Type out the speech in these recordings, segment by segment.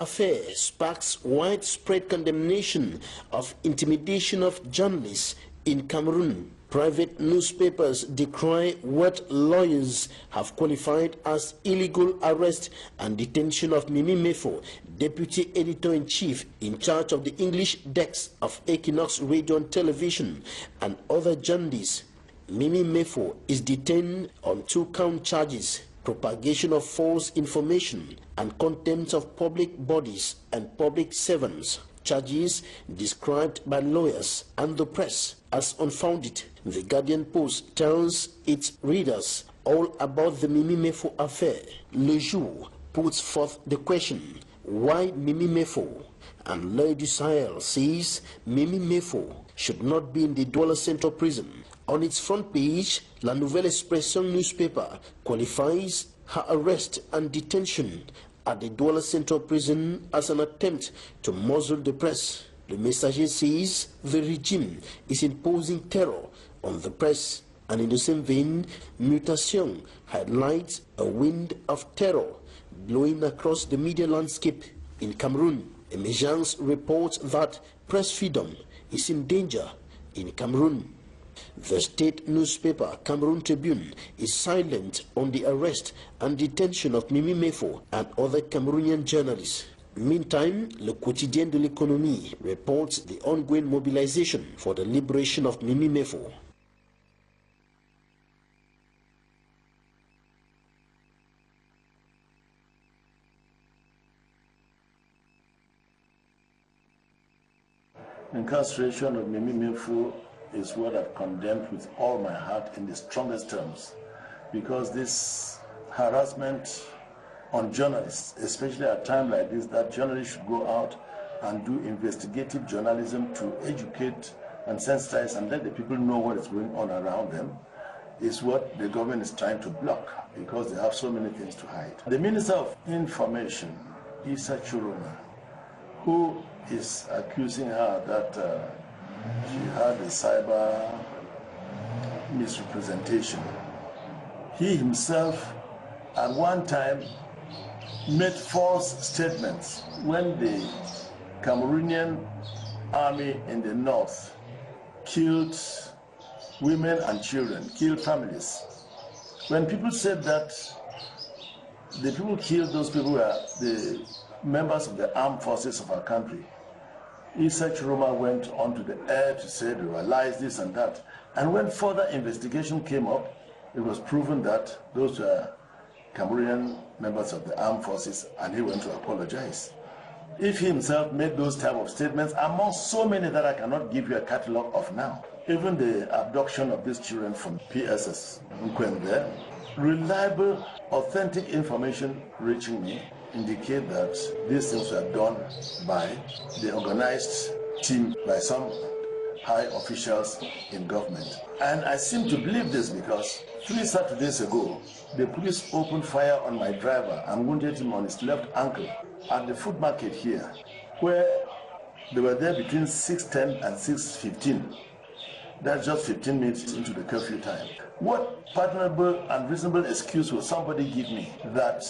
affair sparks widespread condemnation of intimidation of journalists in Cameroon. Private newspapers decry what lawyers have qualified as illegal arrest and detention of Mimi Mefo, Deputy Editor-in-Chief in charge of the English desk of Equinox Radio and Television, and other journalists. Mimi Mefo is detained on 2-count charges: propagation of false information and contempt of public bodies and public servants. Charges described by lawyers and the press as unfounded. The Guardian Post tells its readers all about the Mimi Mefo affair. Le Jour puts forth the question, why Mimi Mefo? And Le du Sahel says Mimi Mefo should not be in the Douala Central Prison. On its front page, La Nouvelle Expression newspaper qualifies her arrest and detention at the Douala Central Prison as an attempt to muzzle the press. Le Messager says the regime is imposing terror on the press, and in the same vein, Mutation highlights a wind of terror blowing across the media landscape in Cameroon. Emergence reports that press freedom is in danger in Cameroon. The state newspaper Cameroon Tribune is silent on the arrest and detention of Mimi Mefo and other Cameroonian journalists. Meantime, Le Quotidien de l'Économie reports the ongoing mobilization for the liberation of Mimi Mefo. Incarceration of Mimi Mefo is what I've condemned with all my heart in the strongest terms, because this harassment on journalists, especially at a time like this, that journalists should go out and do investigative journalism to educate and sensitize and let the people know what is going on around them, is what the government is trying to block, because they have so many things to hide. The Minister of Information, Issa Churuma, who is accusing her that she had a cyber misrepresentation. He himself at one time made false statements when the Cameroonian army in the north killed women and children, killed families. When people said that the people killed, those people were the members of the armed forces of our country, Such rumor went onto the air to say there were lies, this and that. And when further investigation came up, it was proven that those were Cameroonian members of the armed forces, and he went to apologize. If he himself made those type of statements, among so many that I cannot give you a catalog of now, even the abduction of these children from PSS, EQUINOXE, reliable, authentic information reaching me indicate that these things were done by the organized team, by some high officials in government. And I seem to believe this because 3 Saturdays ago, the police opened fire on my driver and wounded him on his left ankle at the food market here, where they were there between 6:10 and 6:15. That's just 15 minutes into the curfew time. What pardonable and reasonable excuse will somebody give me that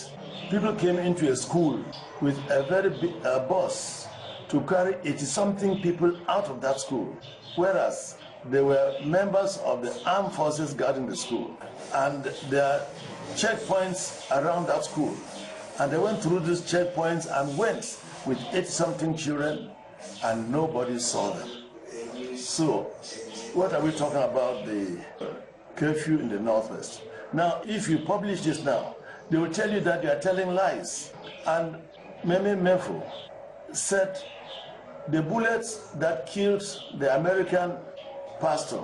people came into a school with a very big bus to carry 80-something people out of that school, whereas they were members of the armed forces guarding the school, and there are checkpoints around that school, and they went through these checkpoints and went with 80-something children, and nobody saw them. So what are we talking about? The curfew in the Northwest. Now, if you publish this now, they will tell you that you are telling lies. And Mimi Mefo said the bullets that killed the American pastor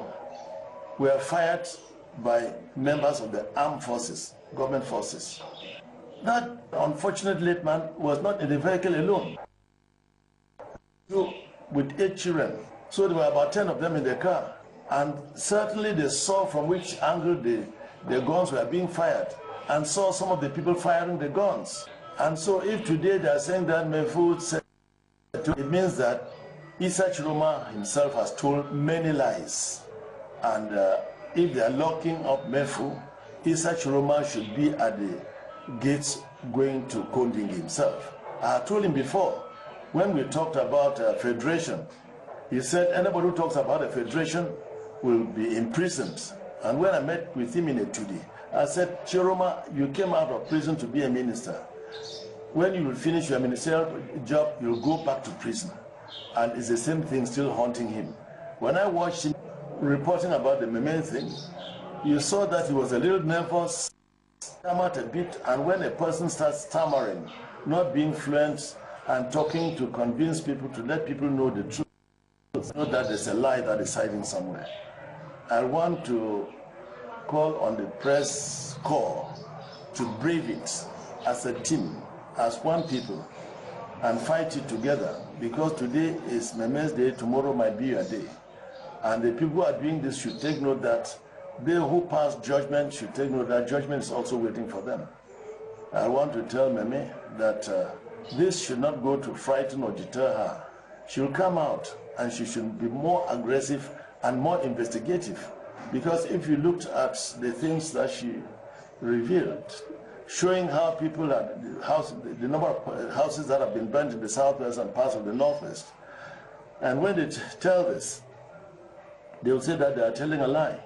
were fired by members of the armed forces, government forces. That unfortunate late man was not in the vehicle alone. So, with 8 children. So there were about 10 of them in the car. And certainly they saw from which angle the guns were being fired, and saw some of the people firing the guns. And so if today they are saying that Mefo said, it means that Issa Churuma himself has told many lies. And if they are locking up Mefo, Issa Churuma should be at the gates going to Konding himself. I told him before, when we talked about federation, he said anybody who talks about a federation will be imprisoned. And when I met with him in a 2D, I said, Chiroma, you came out of prison to be a minister. When you will finish your ministerial job, you'll go back to prison. And it's the same thing still haunting him. When I watched him reporting about the Meme thing, you saw that he was a little nervous, stammered a bit, and when a person starts stammering, not being fluent, and talking to convince people, to let people know the truth, not that there's a lie that is hiding somewhere. I want to call on the press corps to brave it as a team, as one people, and fight it together, because today is Meme's day, tomorrow might be your day. And the people who are doing this should take note that they who pass judgment should take note that judgment is also waiting for them. I want to tell Meme that this should not go to frighten or deter her. She will come out and she should be more aggressive and more investigative. Because if you looked at the things that she revealed, showing how people are, the number of houses that have been burnt in the southwest and parts of the northwest, and when they tell this, they will say that they are telling a lie.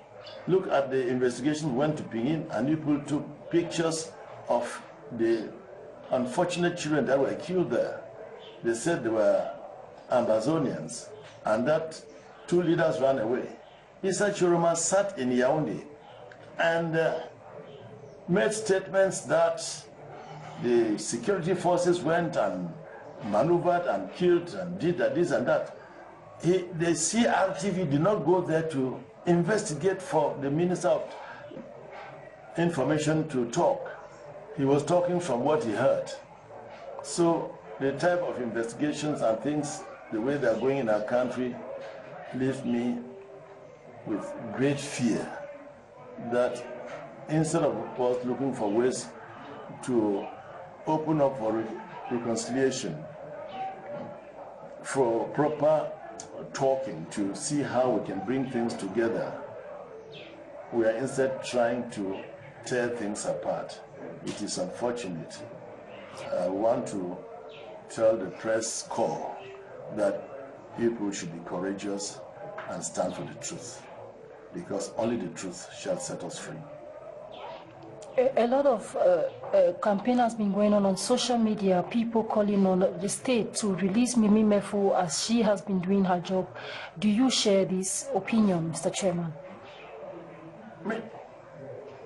Look at the investigation went to Pinyin, and people took pictures of the unfortunate children that were killed there. They said they were Amazonians, and that 2 leaders ran away. Issa Chiroma sat in Yaoundé and made statements that the security forces went and maneuvered and killed and did this and that. The CRTV did not go there to investigate for the Minister of Information to talk. He was talking from what he heard. So the type of investigations and things, the way they are going in our country, leave me with great fear that instead of us looking for ways to open up for reconciliation, for proper talking to see how we can bring things together, we are instead trying to tear things apart. It is unfortunate. I want to tell the press corps that people should be courageous and stand for the truth, because only the truth shall set us free. A lot of campaign has been going on social media, people calling on the state to release Mimi Mefo as she has been doing her job. Do you share this opinion, Mr. Chairman?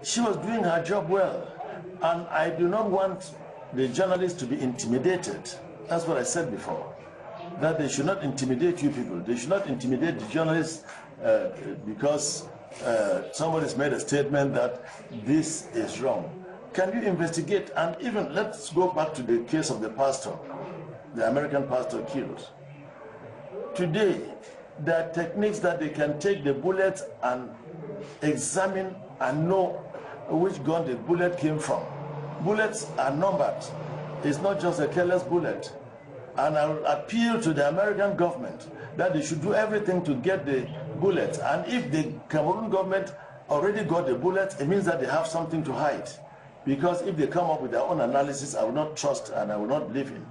She was doing her job well, and I do not want the journalists to be intimidated. That's what I said before, that they should not intimidate you people. They should not intimidate the journalists because somebody's made a statement that this is wrong. Can you investigate? And even let's go back to the case of the pastor, the American pastor killed. Today, there are techniques that they can take the bullet and examine and know which gun the bullet came from. Bullets are numbered. It's not just a careless bullet. And I will appeal to the American government that they should do everything to get the bullet. And if the Cameroon government already got the bullet, it means that they have something to hide. Because if they come up with their own analysis, I will not trust and I will not believe in.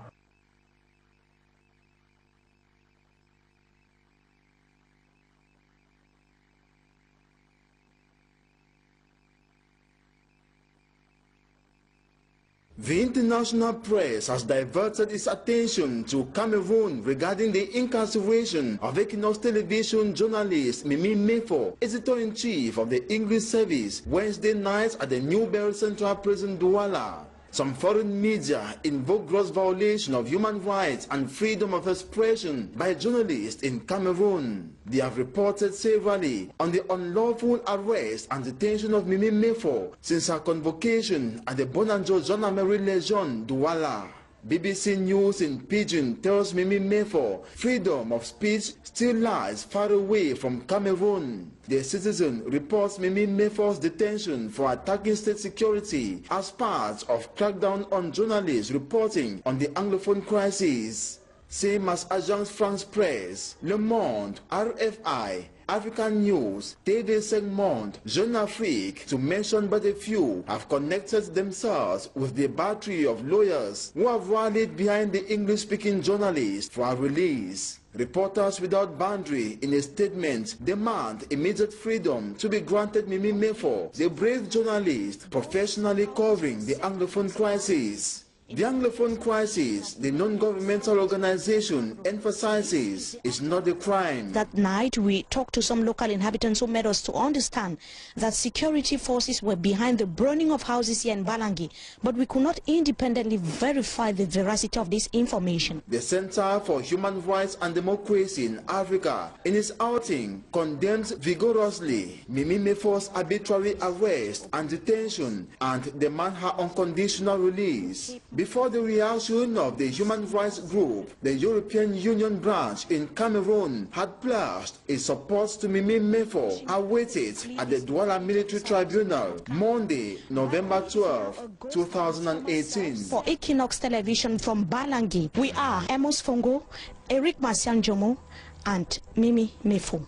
The international press has diverted its attention to Cameroon regarding the incarceration of EQUINOXE television journalist Mimi Mefo, editor-in-chief of the English service, Wednesday night at the New Bell Central Prison, Douala. Some foreign media invoke gross violation of human rights and freedom of expression by journalists in Cameroon. They have reported severally on the unlawful arrest and detention of Mimi Mefo since her convocation at the Bonanjo Gendarmerie Legion, Douala. BBC News in Pidgin tells Mimi Mefo freedom of speech still lies far away from Cameroon. The Citizen reports Mimi Mefo's detention for attacking state security as part of crackdown on journalists reporting on the Anglophone crisis. Same as Agence France Presse, Le Monde, RFI, African News, TV Segment, Jeune Afrique, to mention but a few, have connected themselves with the battery of lawyers who have rallied behind the English-speaking journalist for a release. Reporters Without Boundary, in a statement, demand immediate freedom to be granted Mimi Mefo, the brave journalist professionally covering the Anglophone crisis. The Anglophone crisis, the non-governmental organization emphasizes, is not a crime. That night, we talked to some local inhabitants who made us to understand that security forces were behind the burning of houses here in Balangi, but we could not independently verify the veracity of this information. The Center for Human Rights and Democracy in Africa, in its outing, condemns vigorously Mimi Mefo's arbitrary arrest and detention and demand her unconditional release. Before the reaction of the human rights group, the European Union branch in Cameroon had pledged its support to Mimi Mefo, awaited at the Douala Military Tribunal, Monday, November 12, 2018. For Equinox Television from Balangi, we are Amos Fongo, Eric Masianjomo, and Mimi Mefo.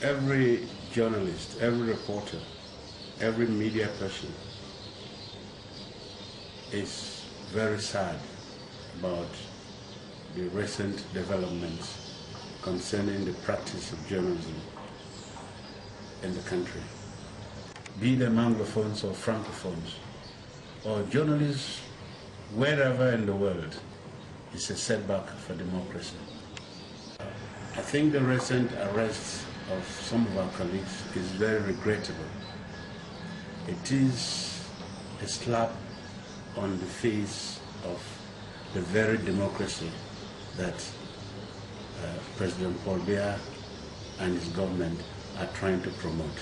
Every journalist, every reporter, every media person is very sad about the recent developments concerning the practice of journalism in the country. Be them Anglophones or Francophones, or journalists wherever in the world, is a setback for democracy. I think the recent arrests of some of our colleagues is very regrettable. It is a slap on the face of the very democracy that President Paul Biya and his government are trying to promote.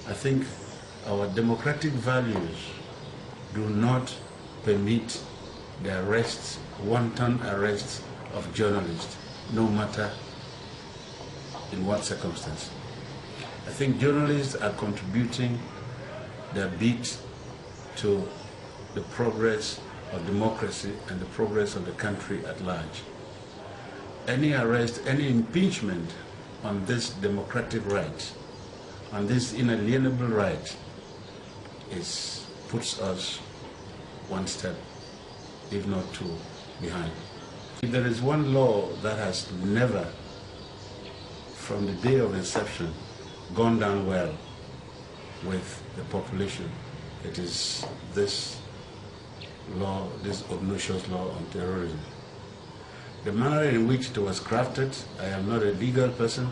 I think our democratic values do not permit the arrests, wanton arrests of journalists, no matter in what circumstance. I think journalists are contributing their bit to the progress of democracy and the progress of the country at large. Any arrest, any impeachment on this democratic right, on this inalienable right, puts us one step, if not two, behind. If there is one law that has never, from the day of inception, gone down well with the population, it is this law, this obnoxious law on terrorism. The manner in which it was crafted, I am not a legal person,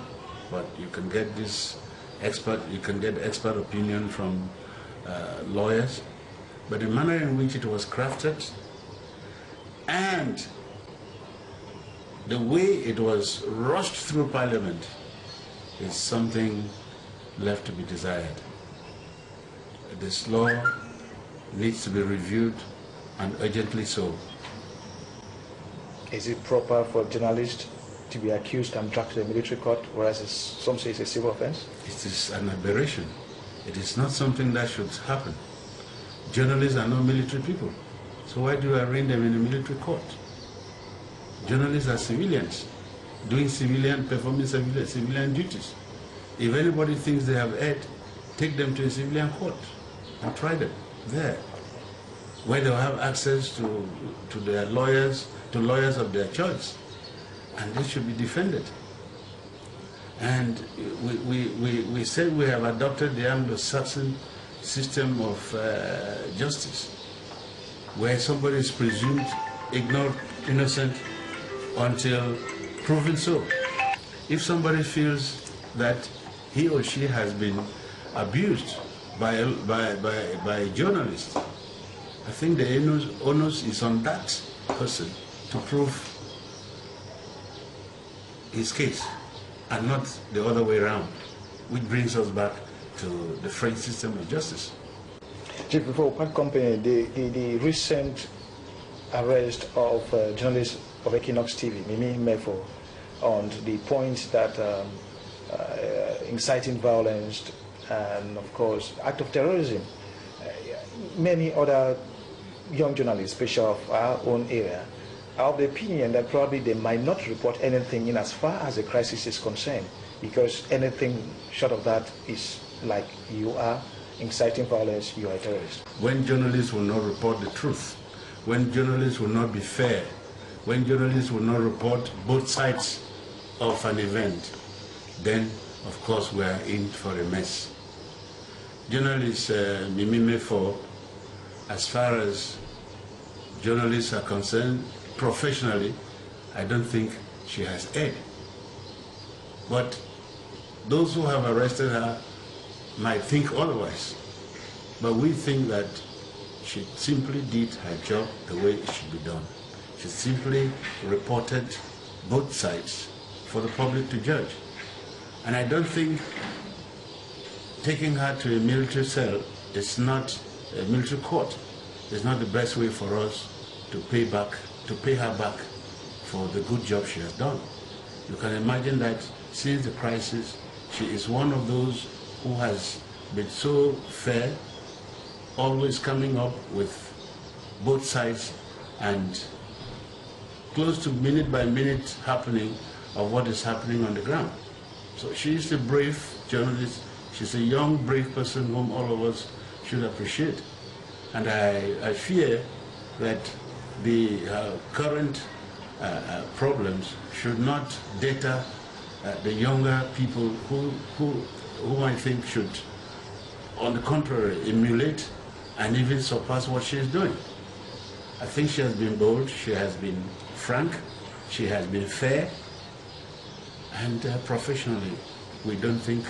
but you can get expert opinion from lawyers, but the manner in which it was crafted and the way it was rushed through Parliament is something left to be desired. This law needs to be reviewed, and urgently so. Is it proper for journalists to be accused and dragged to the military court, whereas some say it's a civil offense? It is an aberration. It is not something that should happen. Journalists are not military people, so why do you arraign them in a military court? Journalists are civilians, performing civilian duties. If anybody thinks they have erred, take them to a civilian court and try them there, where they'll have access to their lawyers, to lawyers of their choice, and they should be defended. And we said we have adopted the Anglo-Saxon system of justice, where somebody is presumed innocent until proven so. If somebody feels that he or she has been abused by a journalist, I think the onus is on that person to prove his case, and not the other way around, which brings us back to the French system of justice. Chief, before what company, the recent arrest of journalist of Equinox TV, Mimi Mefo, on the point that inciting violence and of course act of terrorism. Many other young journalists, especially of our own area, are of the opinion that probably they might not report anything in as far as the crisis is concerned, because anything short of that is like you are inciting violence, you are a terrorist. When journalists will not report the truth, when journalists will not be fair, when journalists will not report both sides of an event, then of course we are in for a mess. Journalists, Mimime for, as far as journalists are concerned, professionally, I don't think she has erred. But those who have arrested her might think otherwise. But we think that she simply did her job the way it should be done. She simply reported both sides for the public to judge. And I don't think taking her to a military cell is not a military court. It's not the best way for us to pay her back for the good job she has done. You can imagine that since the crisis, she is one of those who has been so fair, always coming up with both sides and close to minute by minute happening of what is happening on the ground. So she is a brave journalist. She's a young, brave person whom all of us should appreciate. And I fear that the current problems should not deter the younger people who I think should, on the contrary, emulate and even surpass what she is doing. I think she has been bold, she has been frank, she has been fair, and professionally, we don't think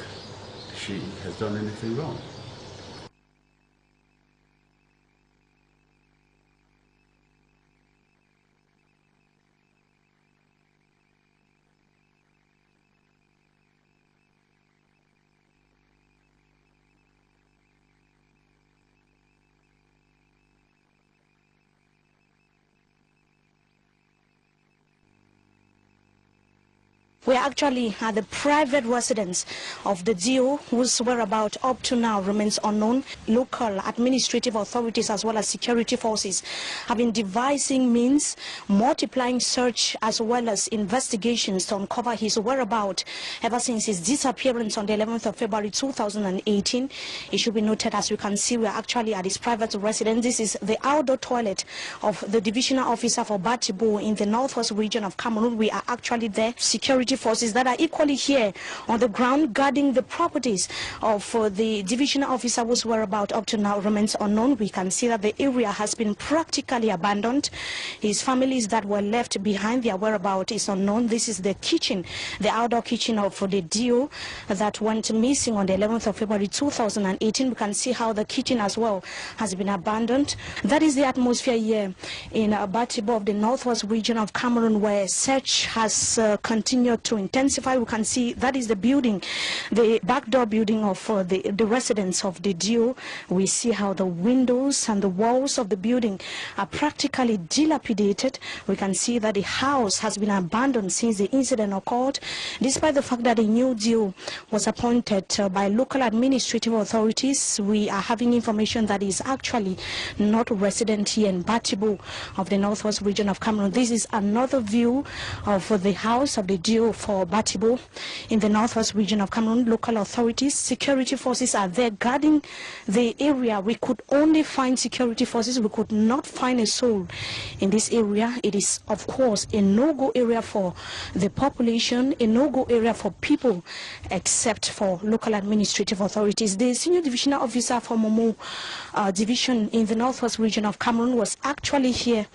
she has done anything wrong. We are actually at the private residence of the DO, whose whereabouts up to now remains unknown. Local administrative authorities as well as security forces have been devising means, multiplying search as well as investigations to uncover his whereabouts ever since his disappearance on the 11th of February 2018. It should be noted, as you can see, we are actually at his private residence. This is the outdoor toilet of the divisional officer for Batibo in the northwest region of Cameroon. We are actually there. Security forces that are equally here on the ground guarding the properties of the divisional officer whose whereabouts up to now remains unknown. We can see that the area has been practically abandoned. His families that were left behind, their whereabouts is unknown. This is the kitchen, the outdoor kitchen of the DO that went missing on the 11th of February 2018. We can see how the kitchen as well has been abandoned. That is the atmosphere here in Batibo of the northwest region of Cameroon, where search has continued to intensify. We can see that is the building, the backdoor building of the residence of the DO. We see how the windows and the walls of the building are practically dilapidated. We can see that the house has been abandoned since the incident occurred, despite the fact that a new DO was appointed by local administrative authorities. We are having information that is actually not resident here in Batibo of the northwest region of Cameroon. This is another view of the house of the DO for Batibo in the northwest region of Cameroon. Local authorities, security forces are there guarding the area. We could only find security forces. We could not find a soul in this area. It is, of course, a no-go area for the population, a no-go area for people, except for local administrative authorities. The senior divisional officer for Momo division in the northwest region of Cameroon was actually here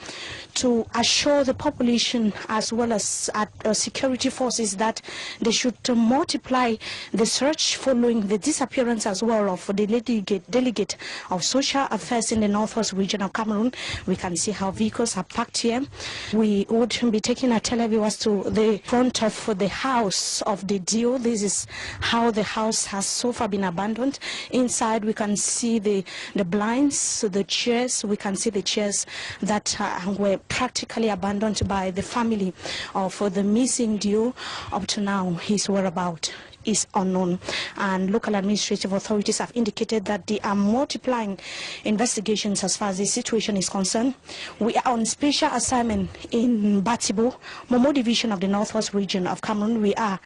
to assure the population as well as security forces that they should multiply the search following the disappearance as well of the delegate of social affairs in the northwest region of Cameroon. We can see how vehicles are parked here. We would be taking our televiewers to the front of the house of the DO. This is how the house has so far been abandoned. Inside we can see the blinds, the chairs. We can see the chairs that were practically abandoned by the family of the missing DO. Up to now, his whereabouts is unknown. And local administrative authorities have indicated that they are multiplying investigations as far as the situation is concerned. We are on special assignment in Batibo, Momo Division of the Northwest region of Cameroon. We are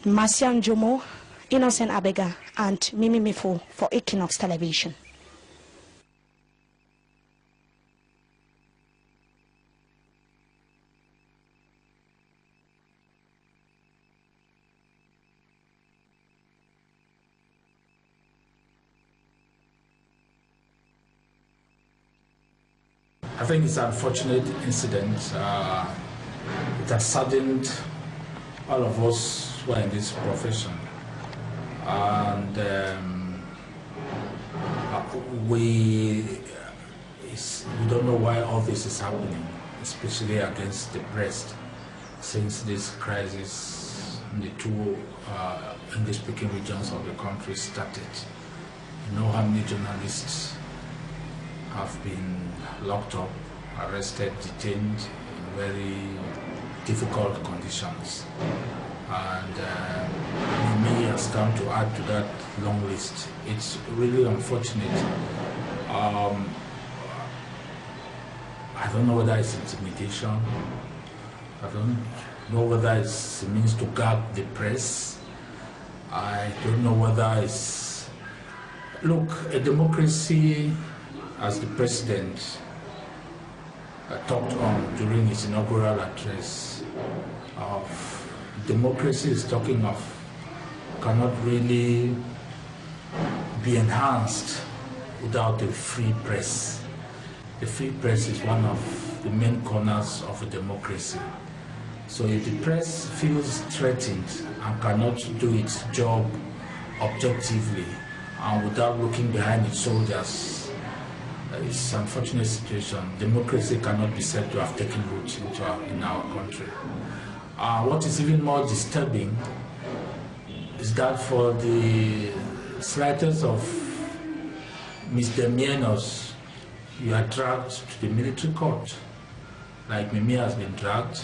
Masian Jomo, Innocent Abega, and Mimi Mifo for Equinox Television. I think it's an unfortunate incident. It has saddened all of us who are in this profession. And we don't know why all this is happening, especially against the press, since this crisis in the two English-speaking regions of the country started. You know how many journalists have been locked up, arrested, detained in very difficult conditions. And me has come to add to that long list. It's really unfortunate. I don't know whether it's intimidation. I don't know whether it's a means to gag the press. I don't know whether it's... Look, a democracy, as the president talked on during his inaugural address, of democracy is talking of, cannot really be enhanced without a free press. The free press is one of the main corners of a democracy. So if the press feels threatened and cannot do its job objectively and without looking behind its shoulders, it's an unfortunate situation. Democracy cannot be said to have taken root in our country. What is even more disturbing is that for the slightest of misdemeanors, you are dragged to the military court, like Mimi has been dragged,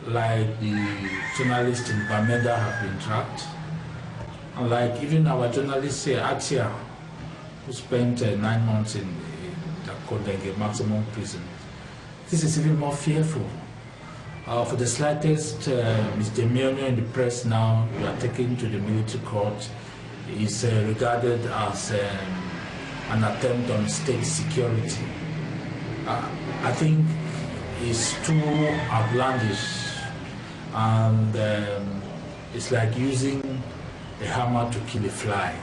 like the journalists in Bamenda have been dragged, and like even our journalist here, Atia, who spent 9 months in the Kodenge maximum prison. This is even more fearful. For the slightest misdemeanor in the press now, you are taken to the military court. Is regarded as an attempt on state security. I think it's too outlandish, and it's like using a hammer to kill a fly.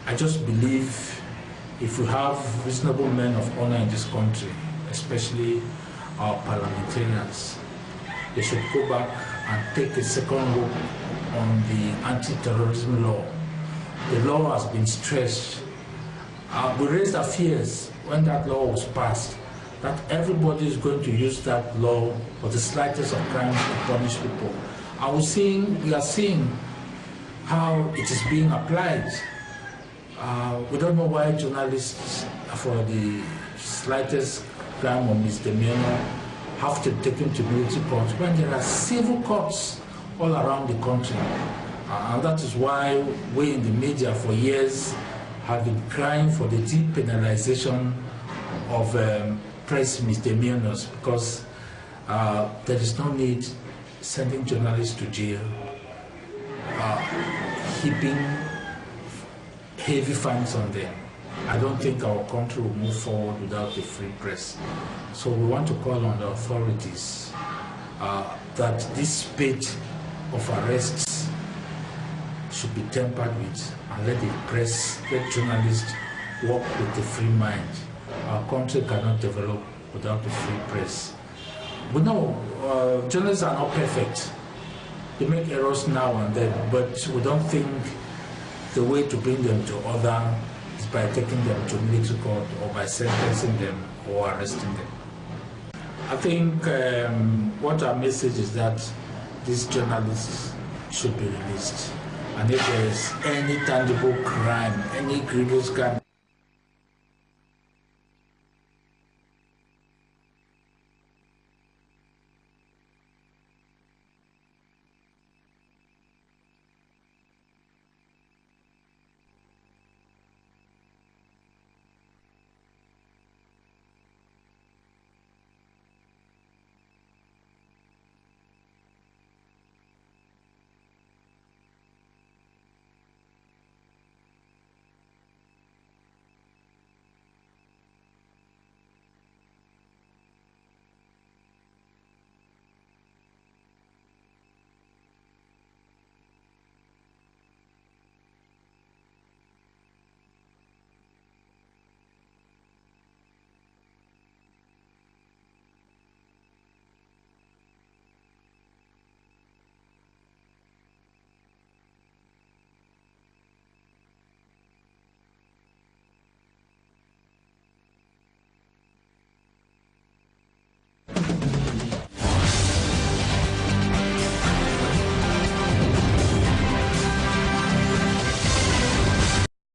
I just believe if we have reasonable men of honor in this country, especially our parliamentarians, they should go back and take a second look on the anti-terrorism law. The law has been stretched. We raised our fears when that law was passed, that everybody is going to use that law for the slightest of crimes to punish people. And we are seeing how it is being applied. We don't know why journalists, for the slightest crime or misdemeanor, have to take them to military court when there are civil courts all around the country. And that is why we in the media for years have been crying for the depenalization of press misdemeanors, because there is no need sending journalists to jail, heaping heavy fines on them. I don't think our country will move forward without a free press. So we want to call on the authorities that this spate of arrests should be tempered with, and let the press, let journalists work with a free mind. Our country cannot develop without a free press. We know journalists are not perfect. They make errors now and then, but we don't think the way to bring them to order is by taking them to military court or by sentencing them or arresting them. I think what our message is that these journalists should be released. And if there is any tangible crime, any grievous crime,